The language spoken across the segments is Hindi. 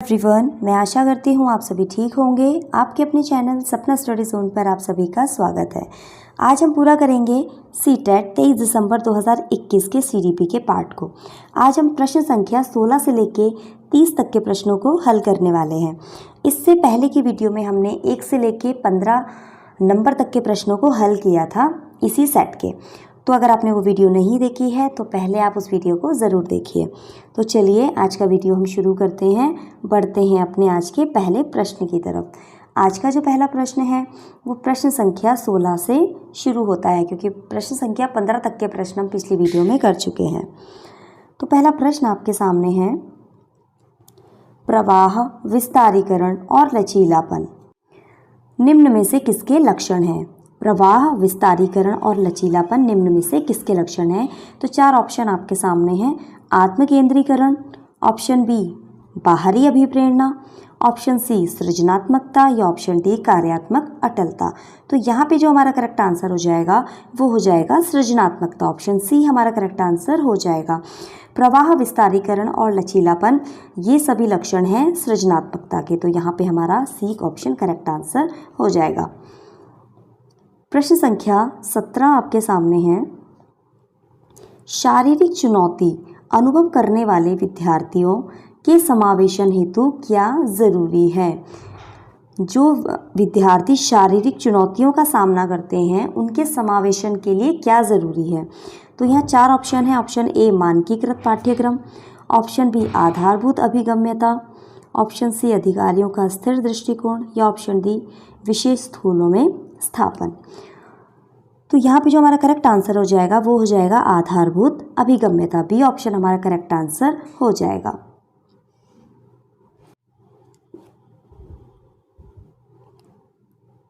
एवरीवन, मैं आशा करती हूँ आप सभी ठीक होंगे। आपके अपने चैनल सपना स्टडी जोन पर आप सभी का स्वागत है। आज हम पूरा करेंगे सीटेट 23 दिसंबर 2021 के सीडीपी के पार्ट को। आज हम प्रश्न संख्या 16 से लेके 30 तक के प्रश्नों को हल करने वाले हैं। इससे पहले की वीडियो में हमने 1 से लेके 15 नंबर तक के प्रश्नों को हल किया था इसी सेट के। तो अगर आपने वो वीडियो नहीं देखी है तो पहले आप उस वीडियो को ज़रूर देखिए। तो चलिए आज का वीडियो हम शुरू करते हैं, बढ़ते हैं अपने आज के पहले प्रश्न की तरफ। आज का जो पहला प्रश्न है वो प्रश्न संख्या 16 से शुरू होता है, क्योंकि प्रश्न संख्या 15 तक के प्रश्न हम पिछली वीडियो में कर चुके हैं। तो पहला प्रश्न आपके सामने है, प्रवाह, विस्तारीकरण और लचीलापन निम्न में से किसके लक्षण हैं? प्रवाह, विस्तारीकरण और लचीलापन निम्न में से किसके लक्षण हैं? तो 4 ऑप्शन आपके सामने हैं। आत्मकेंद्रीकरण, ऑप्शन बी बाहरी अभिप्रेरणा, ऑप्शन सी सृजनात्मकता या ऑप्शन डी कार्यात्मक अटलता। तो यहाँ पे जो हमारा करेक्ट आंसर हो जाएगा वो हो जाएगा सृजनात्मकता। ऑप्शन सी हमारा करेक्ट आंसर हो जाएगा। प्रवाह, विस्तारीकरण और लचीलापन ये सभी लक्षण हैं सृजनात्मकता के, तो यहाँ पे हमारा सी ऑप्शन करेक्ट आंसर हो जाएगा। प्रश्न संख्या 17 आपके सामने है, शारीरिक चुनौती अनुभव करने वाले विद्यार्थियों के समावेशन हेतु क्या ज़रूरी है? जो विद्यार्थी शारीरिक चुनौतियों का सामना करते हैं उनके समावेशन के लिए क्या ज़रूरी है? तो यहाँ 4 ऑप्शन है। ऑप्शन ए मानकीकृत पाठ्यक्रम, ऑप्शन बी आधारभूत अभिगम्यता, ऑप्शन सी अधिकारियों का स्थिर दृष्टिकोण या ऑप्शन डी विशेष स्थूलों में स्थापन। तो यहाँ पे जो हमारा करेक्ट आंसर हो जाएगा वो हो जाएगा आधारभूत अभिगम्यता। बी ऑप्शन हमारा करेक्ट आंसर हो जाएगा।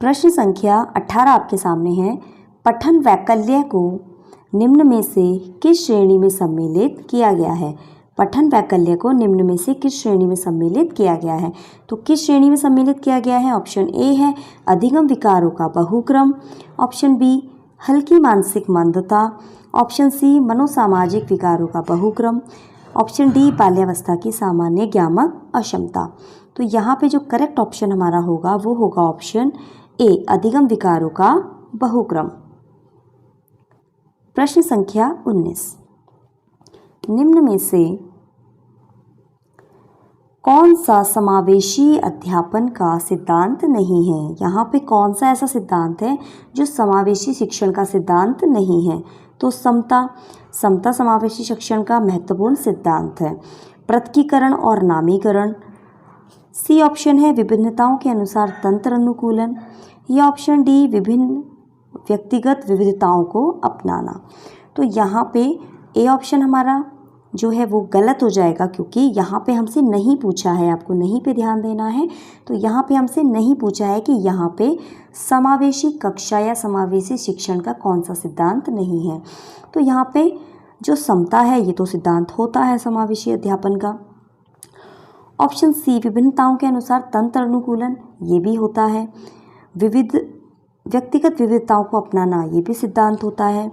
प्रश्न संख्या 18 आपके सामने है, पठन वैकल्य को निम्न में से किस श्रेणी में सम्मिलित किया गया है? पठन वैकल्य को निम्न में से किस श्रेणी में सम्मिलित किया गया है? तो किस श्रेणी में सम्मिलित किया गया है? ऑप्शन ए है अधिगम विकारों का बहुक्रम, ऑप्शन बी हल्की मानसिक मंदता, ऑप्शन सी मनोसामाजिक विकारों का बहुक्रम, ऑप्शन डी बाल्यावस्था की सामान्य ज्ञामक अक्षमता। तो यहाँ पे जो करेक्ट ऑप्शन हमारा होगा वो होगा ऑप्शन ए अधिगम विकारों का बहुक्रम। प्रश्न संख्या 19, निम्न में से कौन सा समावेशी अध्यापन का सिद्धांत नहीं है? यहाँ पे कौन सा ऐसा सिद्धांत है जो समावेशी शिक्षण का सिद्धांत नहीं है? तो समता समावेशी शिक्षण का महत्वपूर्ण सिद्धांत है। पृथकीकरण और नामीकरण, सी ऑप्शन है विभिन्नताओं के अनुसार तंत्र अनुकूलन या ऑप्शन डी विभिन्न व्यक्तिगत विविधताओं को अपनाना। तो यहाँ पे ए ऑप्शन हमारा जो है वो गलत हो जाएगा, क्योंकि यहाँ पे हमसे नहीं पूछा है, आपको नहीं पे ध्यान देना है। तो यहाँ पे हमसे नहीं पूछा है कि यहाँ पे समावेशी कक्षा या समावेशी शिक्षण का कौन सा सिद्धांत नहीं है। तो यहाँ पे जो समता है ये तो सिद्धांत होता है समावेशी अध्यापन का। ऑप्शन सी विभिन्नताओं के अनुसार तंत्र अनुकूलन ये भी होता है। व्यक्तिगत विविधताओं को अपनाना ये भी सिद्धांत होता है।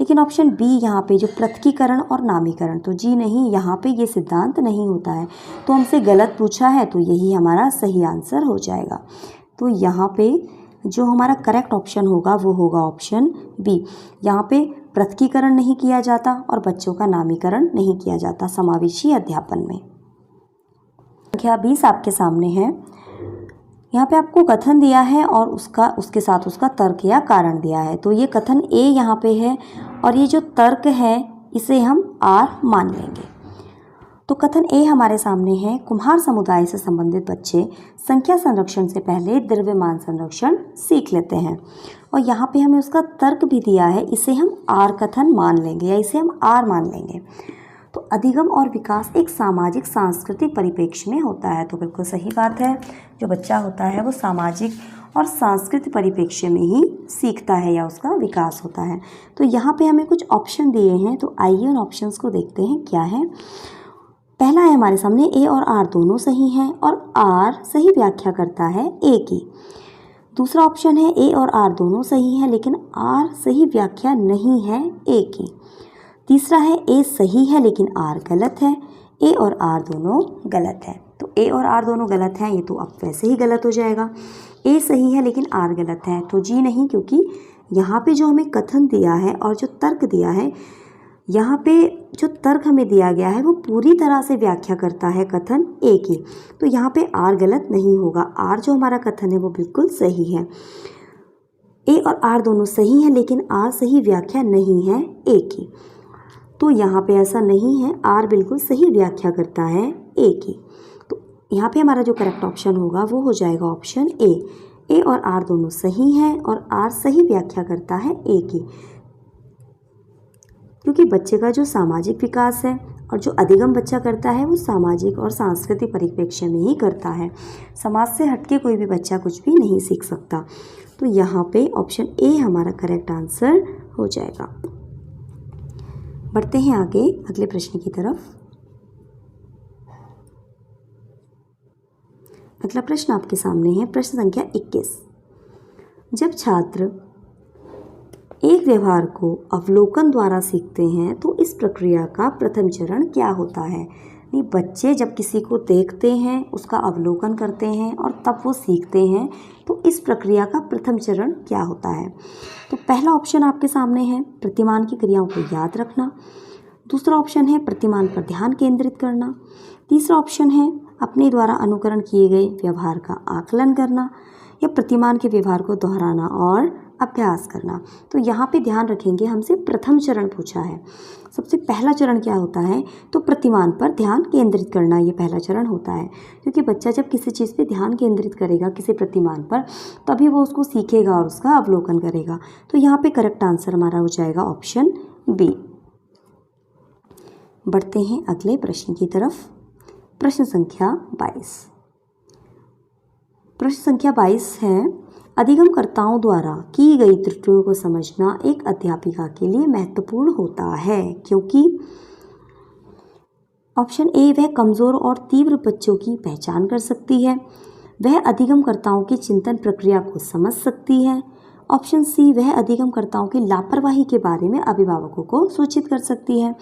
लेकिन ऑप्शन बी यहाँ पे जो पृथकीकरण और नामीकरण, तो जी नहीं, यहाँ पे ये सिद्धांत नहीं होता है। तो हमसे गलत पूछा है तो यही हमारा सही आंसर हो जाएगा। तो यहाँ पे जो हमारा करेक्ट ऑप्शन होगा वो होगा ऑप्शन बी। यहाँ पे पृथकीकरण नहीं किया जाता और बच्चों का नामीकरण नहीं किया जाता समावेशी अध्यापन में। संख्या 20 आपके सामने है। यहाँ पे आपको कथन दिया है और उसके साथ उसका तर्क या कारण दिया है। तो ये कथन ए यहाँ पे है और ये जो तर्क है इसे हम आर मान लेंगे। तो कथन ए हमारे सामने है, कुम्हार समुदाय से संबंधित बच्चे संख्या संरक्षण से पहले द्रव्यमान संरक्षण सीख लेते हैं। और यहाँ पे हमें उसका तर्क भी दिया है, इसे हम आर कथन मान लेंगे या इसे हम आर मान लेंगे। तो अधिगम और विकास एक सामाजिक सांस्कृतिक परिप्रेक्ष्य में होता है। तो बिल्कुल सही बात है, जो बच्चा होता है वो सामाजिक और सांस्कृतिक परिप्रेक्ष्य में ही सीखता है या उसका विकास होता है। तो यहाँ पे हमें कुछ ऑप्शन दिए हैं, तो आइए उन ऑप्शंस को देखते हैं क्या है। पहला है हमारे सामने ए और आर दोनों सही हैं और आर सही व्याख्या करता है ए की। दूसरा ऑप्शन है ए और आर दोनों सही हैं लेकिन आर सही व्याख्या नहीं है ए की। तीसरा है ए सही है लेकिन आर गलत है। ए और आर दोनों गलत है। तो ए और आर दोनों गलत हैं, ये तो अब वैसे ही गलत हो जाएगा। ए सही है लेकिन आर गलत है, तो जी नहीं, क्योंकि यहाँ पे जो हमें कथन दिया है और जो तर्क दिया है, यहाँ पे जो तर्क हमें दिया गया है वो पूरी तरह से व्याख्या करता है कथन ए की, तो यहाँ पे आर गलत नहीं होगा। आर जो हमारा कथन है वो बिल्कुल सही है। ए और आर दोनों सही हैं लेकिन आर सही व्याख्या नहीं है ए की, तो यहाँ पे ऐसा नहीं है, आर बिल्कुल सही व्याख्या करता है ए की। तो यहाँ पे हमारा जो करेक्ट ऑप्शन होगा वो हो जाएगा ऑप्शन ए। ए और आर दोनों सही हैं और आर सही व्याख्या करता है ए की, क्योंकि बच्चे का जो सामाजिक विकास है और जो अधिगम बच्चा करता है वो सामाजिक और सांस्कृतिक परिप्रेक्ष्य में ही करता है। समाज से हटके कोई भी बच्चा कुछ भी नहीं सीख सकता, तो यहाँ पे ऑप्शन ए हमारा करेक्ट आंसर हो जाएगा। बढ़ते हैं आगे अगले प्रश्न की तरफ। अगला प्रश्न आपके सामने है, प्रश्न संख्या 21। जब छात्र एक व्यवहार को अवलोकन द्वारा सीखते हैं तो इस प्रक्रिया का प्रथम चरण क्या होता है? नहीं, बच्चे जब किसी को देखते हैं, उसका अवलोकन करते हैं और तब वो सीखते हैं, तो इस प्रक्रिया का प्रथम चरण क्या होता है? तो पहला ऑप्शन आपके सामने है प्रतिमान की क्रियाओं को याद रखना। दूसरा ऑप्शन है प्रतिमान पर ध्यान केंद्रित करना। तीसरा ऑप्शन है अपने द्वारा अनुकरण किए गए व्यवहार का आकलन करना, या प्रतिमान के व्यवहार को दोहराना और अभ्यास करना। तो यहाँ पे ध्यान रखेंगे, हमसे प्रथम चरण पूछा है। सबसे पहला चरण क्या होता है? तो प्रतिमान पर ध्यान केंद्रित करना, ये पहला चरण होता है, क्योंकि बच्चा जब किसी चीज़ पे ध्यान केंद्रित करेगा, किसी प्रतिमान पर, तभी वो उसको सीखेगा और उसका अवलोकन करेगा। तो यहाँ पे करेक्ट आंसर हमारा हो जाएगा ऑप्शन बी। बढ़ते हैं अगले प्रश्न की तरफ। प्रश्न संख्या 22। प्रश्न संख्या 22 है, अधिगमकर्ताओं द्वारा की गई त्रुटियों को समझना एक अध्यापिका के लिए महत्वपूर्ण होता है, क्योंकि ऑप्शन ए वह कमज़ोर और तीव्र बच्चों की पहचान कर सकती है, वह अधिगमकर्ताओं की चिंतन प्रक्रिया को समझ सकती है, ऑप्शन सी वह अधिगमकर्ताओं की लापरवाही के बारे में अभिभावकों को सूचित कर सकती है,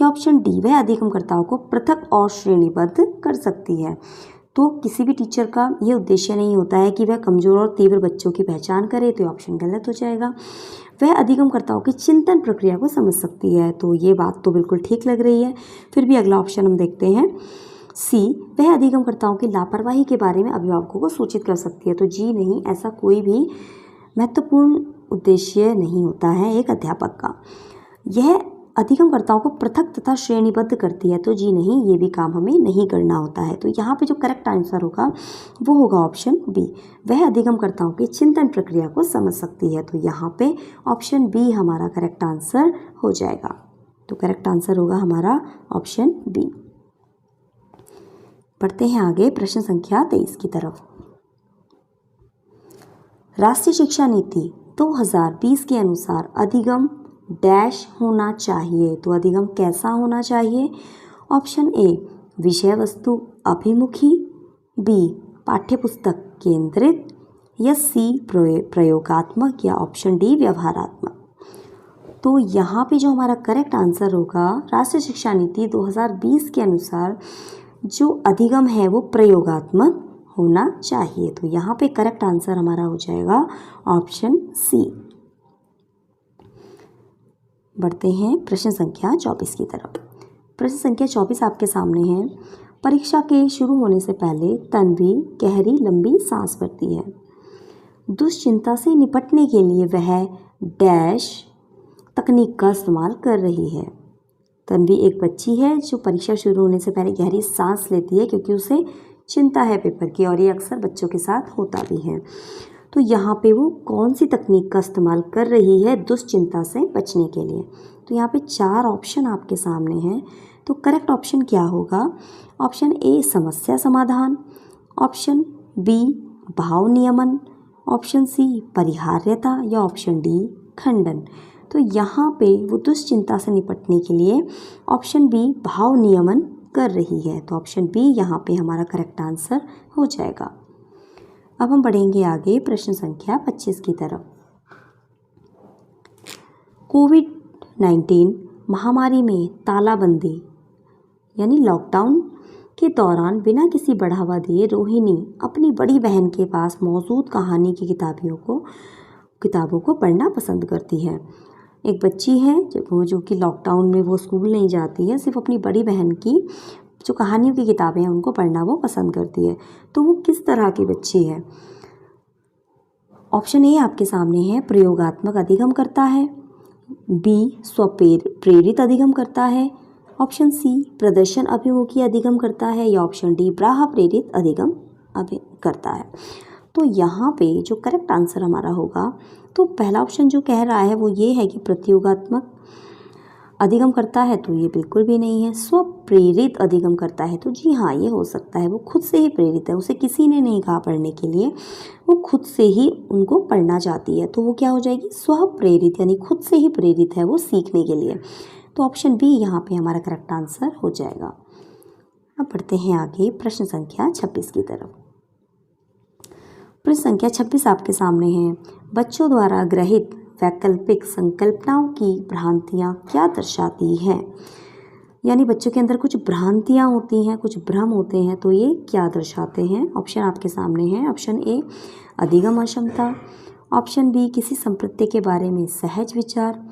या ऑप्शन डी वह अधिगमकर्ताओं को पृथक और श्रेणीबद्ध कर सकती है। तो किसी भी टीचर का ये उद्देश्य नहीं होता है कि वह कमज़ोर और तीव्र बच्चों की पहचान करे, तो ऑप्शन गलत हो जाएगा। वह अधिगमकर्ताओं की चिंतन प्रक्रिया को समझ सकती है, तो ये बात तो बिल्कुल ठीक लग रही है। फिर भी अगला ऑप्शन हम देखते हैं, सी वह अधिगमकर्ताओं की लापरवाही के बारे में अभिभावकों को सूचित कर सकती है। तो जी नहीं, ऐसा कोई भी महत्वपूर्ण उद्देश्य नहीं होता है एक अध्यापक का। यह अधिगमकर्ताओं को पृथक तथा श्रेणीबद्ध करती है, तो जी नहीं, ये भी काम हमें नहीं करना होता है। तो यहाँ पे जो करेक्ट आंसर होगा वो होगा ऑप्शन बी, वह अधिगमकर्ताओं की चिंतन प्रक्रिया को समझ सकती है। तो यहाँ पे ऑप्शन बी हमारा करेक्ट आंसर हो जाएगा। तो करेक्ट आंसर होगा हमारा ऑप्शन बी। बढ़ते हैं आगे प्रश्न संख्या 23 की तरफ। राष्ट्रीय शिक्षा नीति 2020 के अनुसार अधिगम डैश होना चाहिए, तो अधिगम कैसा होना चाहिए? ऑप्शन ए विषय वस्तु अभिमुखी, बी पाठ्यपुस्तक केंद्रित, या सी प्रयोगात्मक, या ऑप्शन डी व्यवहारात्मक। तो यहाँ पे जो हमारा करेक्ट आंसर होगा, राष्ट्रीय शिक्षा नीति 2020 के अनुसार जो अधिगम है वो प्रयोगात्मक होना चाहिए। तो यहाँ पे करेक्ट आंसर हमारा हो जाएगा ऑप्शन सी। बढ़ते हैं प्रश्न संख्या 24 की तरफ। प्रश्न संख्या 24 आपके सामने है, परीक्षा के शुरू होने से पहले तन्वी गहरी लंबी सांस भरती है। दुश्चिंता से निपटने के लिए वह डैश तकनीक का इस्तेमाल कर रही है। तन्वी एक बच्ची है जो परीक्षा शुरू होने से पहले गहरी सांस लेती है, क्योंकि उसे चिंता है पेपर की, और ये अक्सर बच्चों के साथ होता भी है। तो यहाँ पे वो कौन सी तकनीक का इस्तेमाल कर रही है दुश्चिंता से बचने के लिए? तो यहाँ पे 4 ऑप्शन आपके सामने हैं, तो करेक्ट ऑप्शन क्या होगा? ऑप्शन ए समस्या समाधान, ऑप्शन बी भाव नियमन, ऑप्शन सी परिहार्यता, या ऑप्शन डी खंडन। तो यहाँ पे वो दुश्चिंता से निपटने के लिए ऑप्शन बी भाव नियमन कर रही है, तो ऑप्शन बी यहाँ पे हमारा करेक्ट आंसर हो जाएगा। अब हम बढ़ेंगे आगे प्रश्न संख्या 25 की तरफ। कोविड-19 महामारी में तालाबंदी यानी लॉकडाउन के दौरान बिना किसी बढ़ावा दिए रोहिणी अपनी बड़ी बहन के पास मौजूद कहानी की किताबों को पढ़ना पसंद करती है। एक बच्ची है जो कि लॉकडाउन में वो स्कूल नहीं जाती है, सिर्फ अपनी बड़ी बहन की जो कहानियों की किताबें हैं उनको पढ़ना वो पसंद करती है। तो वो किस तरह की बच्ची है? ऑप्शन ए आपके सामने है, प्रयोगात्मक अधिगम करता है। बी, स्वप्रेरित अधिगम करता है। ऑप्शन सी, प्रदर्शन अभिमुखी अधिगम करता है। या ऑप्शन डी, ब्राह प्रेरित अधिगम करता है। तो यहाँ पे जो करेक्ट आंसर हमारा होगा, तो पहला ऑप्शन जो कह रहा है वो ये है कि प्रयोगात्मक अधिगम करता है, तो ये बिल्कुल भी नहीं है। स्वप्रेरित अधिगम करता है, तो जी हाँ, ये हो सकता है। वो खुद से ही प्रेरित है, उसे किसी ने नहीं कहा पढ़ने के लिए, वो खुद से ही उनको पढ़ना चाहती है। तो वो क्या हो जाएगी? स्वप्रेरित, यानी खुद से ही प्रेरित है वो सीखने के लिए। तो ऑप्शन बी यहाँ पे हमारा करेक्ट आंसर हो जाएगा। अब बढ़ते हैं आगे प्रश्न संख्या 26 की तरफ। प्रश्न संख्या 26 आपके सामने है। बच्चों द्वारा ग्रहित वैकल्पिक संकल्पनाओं की भ्रांतियाँ क्या दर्शाती हैं? यानी बच्चों के अंदर कुछ भ्रांतियाँ होती हैं, कुछ भ्रम होते हैं, तो ये क्या दर्शाते हैं? ऑप्शन आपके सामने है। ऑप्शन ए, अधिगम अक्षमता। ऑप्शन बी, किसी संपत्ति के बारे में सहज विचार।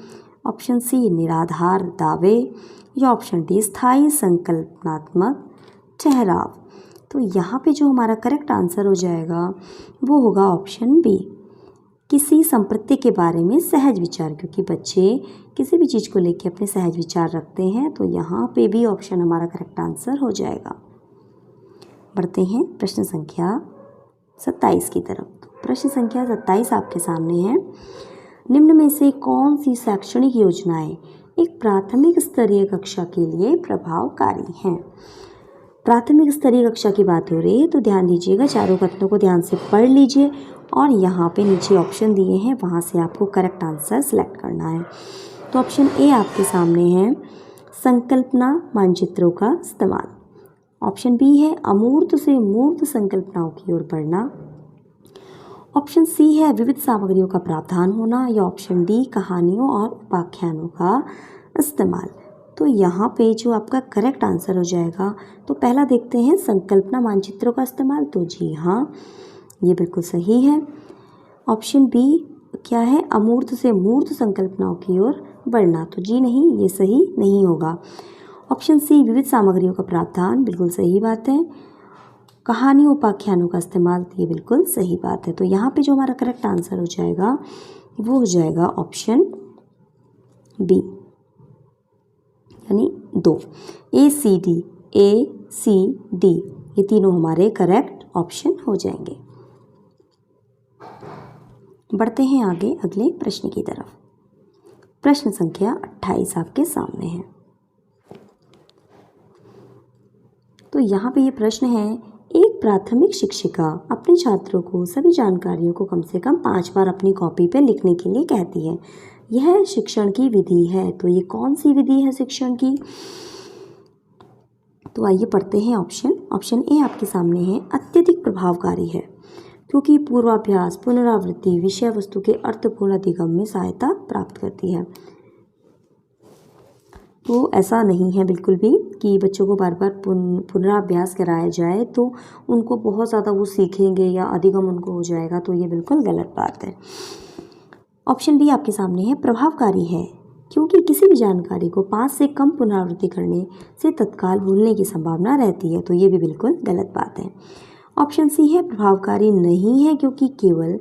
ऑप्शन सी, निराधार दावे। या ऑप्शन डी, स्थायी संकल्पनात्मक ठहराव। तो यहाँ पे जो हमारा करेक्ट आंसर हो जाएगा वो होगा ऑप्शन बी, किसी संपत्ति के बारे में सहज विचार, क्योंकि बच्चे किसी भी चीज़ को लेकर अपने सहज विचार रखते हैं। तो यहाँ पे भी ऑप्शन हमारा करेक्ट आंसर हो जाएगा। बढ़ते हैं प्रश्न संख्या 27 की तरफ। तो प्रश्न संख्या 27 आपके सामने है। निम्न में से कौन सी शैक्षणिक योजनाएं एक प्राथमिक स्तरीय कक्षा के लिए प्रभावकारी हैं? प्राथमिक स्तरीय कक्षा की बात हो रही है, तो ध्यान दीजिएगा, चारों कथनों को ध्यान से पढ़ लीजिए और यहाँ पे नीचे ऑप्शन दिए हैं, वहाँ से आपको करेक्ट आंसर सेलेक्ट करना है। तो ऑप्शन ए आपके सामने है, संकल्पना मानचित्रों का इस्तेमाल। ऑप्शन बी है, अमूर्त से मूर्त संकल्पनाओं की ओर बढ़ना। ऑप्शन सी है, विविध सामग्रियों का प्रावधान होना। या ऑप्शन डी, कहानियों और उपाख्यानों का इस्तेमाल। तो यहाँ पे जो आपका करेक्ट आंसर हो जाएगा, तो पहला देखते हैं, संकल्पना मानचित्रों का इस्तेमाल। तो जी हाँ, ये बिल्कुल सही है। ऑप्शन बी क्या है, अमूर्त से मूर्त संकल्पनाओं की ओर बढ़ना। तो जी नहीं, ये सही नहीं होगा। ऑप्शन सी, विविध सामग्रियों का प्रावधान, बिल्कुल सही बात है। कहानी उपाख्यानों का इस्तेमाल, ये बिल्कुल सही बात है। तो यहाँ पे जो हमारा करेक्ट आंसर हो जाएगा वो हो जाएगा ऑप्शन बी, यानी 2, ACD ये तीनों हमारे करेक्ट ऑप्शन हो जाएंगे। बढ़ते हैं आगे अगले प्रश्न की तरफ। प्रश्न संख्या 28 आपके सामने है। तो यहाँ पे ये प्रश्न है, एक प्राथमिक शिक्षिका अपने छात्रों को सभी जानकारियों को कम से कम 5 बार अपनी कॉपी पे लिखने के लिए कहती है। यह शिक्षण की विधि है। तो ये कौन सी विधि है शिक्षण की? तो आइए पढ़ते हैं ऑप्शन। ऑप्शन ए आपके सामने है, अत्यधिक प्रभावकारी है क्योंकि पूर्वाभ्यास, पुनरावृत्ति विषय वस्तु के अर्थपूर्ण अधिगम में सहायता प्राप्त करती है। तो ऐसा नहीं है बिल्कुल भी कि बच्चों को बार बार पुनराभ्यास कराया जाए तो उनको बहुत ज़्यादा वो सीखेंगे या अधिगम उनको हो जाएगा, तो ये बिल्कुल गलत बात है। ऑप्शन बी आपके सामने है, प्रभावकारी है क्योंकि किसी भी जानकारी को 5 से कम पुनरावृत्ति करने से तत्काल भूलने की संभावना रहती है। तो ये भी बिल्कुल गलत बात है। ऑप्शन सी है, प्रभावकारी नहीं है क्योंकि केवल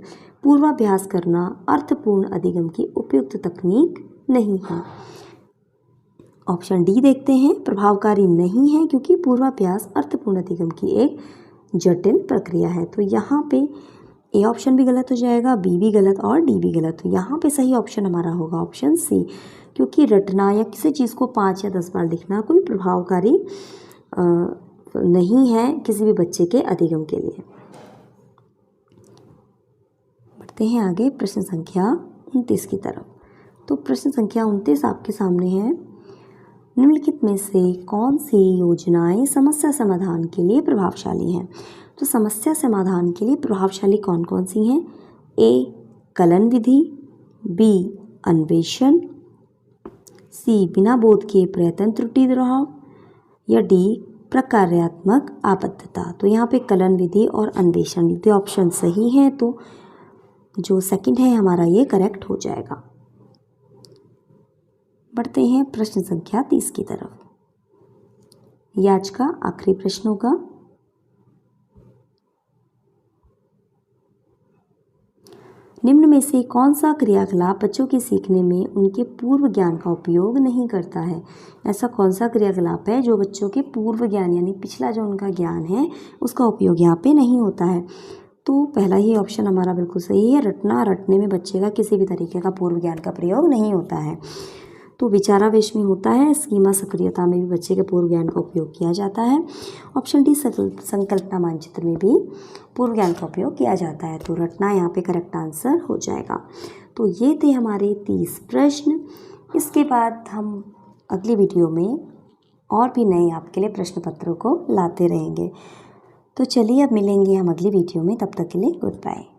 पूर्वाभ्यास करना अर्थपूर्ण अधिगम की उपयुक्त तकनीक नहीं है। ऑप्शन डी देखते हैं, प्रभावकारी नहीं है क्योंकि पूर्वाभ्यास अर्थपूर्ण अधिगम की एक जटिल प्रक्रिया है। तो यहाँ पे ए ऑप्शन भी गलत हो जाएगा, बी भी गलत और डी भी गलत। तो यहाँ पे सही ऑप्शन हमारा होगा ऑप्शन सी, क्योंकि रटना या किसी चीज़ को 5 या 10 बार लिखना कोई प्रभावकारी नहीं है किसी भी बच्चे के अधिगम के लिए। बढ़ते हैं आगे प्रश्न संख्या 29 की तरफ। तो प्रश्न संख्या 29 आपके सामने है, निम्नलिखित में से कौन सी योजनाएं समस्या समाधान के लिए प्रभावशाली हैं? तो समस्या समाधान के लिए प्रभावशाली कौन कौन सी हैं? ए, कलन विधि। बी, अन्वेषण। सी, बिना बोध के प्रयत्न त्रुटि दोहराव। या डी, प्रकार्यात्मक आबद्धता। तो यहाँ पे कलन विधि और अन्वेषण विधि ऑप्शन सही है, तो जो सेकंड है हमारा ये करेक्ट हो जाएगा। बढ़ते हैं प्रश्न संख्या 30 की तरफ। ये आज का आखिरी प्रश्न होगा। निम्न में से कौन सा क्रियाकलाप बच्चों के सीखने में उनके पूर्व ज्ञान का उपयोग नहीं करता है? ऐसा कौन सा क्रियाकलाप है जो बच्चों के पूर्व ज्ञान यानी पिछला जो उनका ज्ञान है उसका उपयोग यहाँ पे नहीं होता है? तो पहला ही ऑप्शन हमारा बिल्कुल सही है, रटना। रटने में बच्चे का किसी भी तरीके का पूर्व ज्ञान का प्रयोग नहीं होता है। तो विचारावेश में होता है। स्कीमा सक्रियता में भी बच्चे के पूर्व ज्ञान का उपयोग किया जाता है। ऑप्शन डी संकल्पना मानचित्र में भी पूर्व ज्ञान का उपयोग किया जाता है। तो रटना यहाँ पे करेक्ट आंसर हो जाएगा। तो ये थे हमारे 30 प्रश्न। इसके बाद हम अगली वीडियो में और भी नए आपके लिए प्रश्न पत्रों को लाते रहेंगे। तो चलिए अब मिलेंगे हम अगली वीडियो में, तब तक के लिए गुड बाय।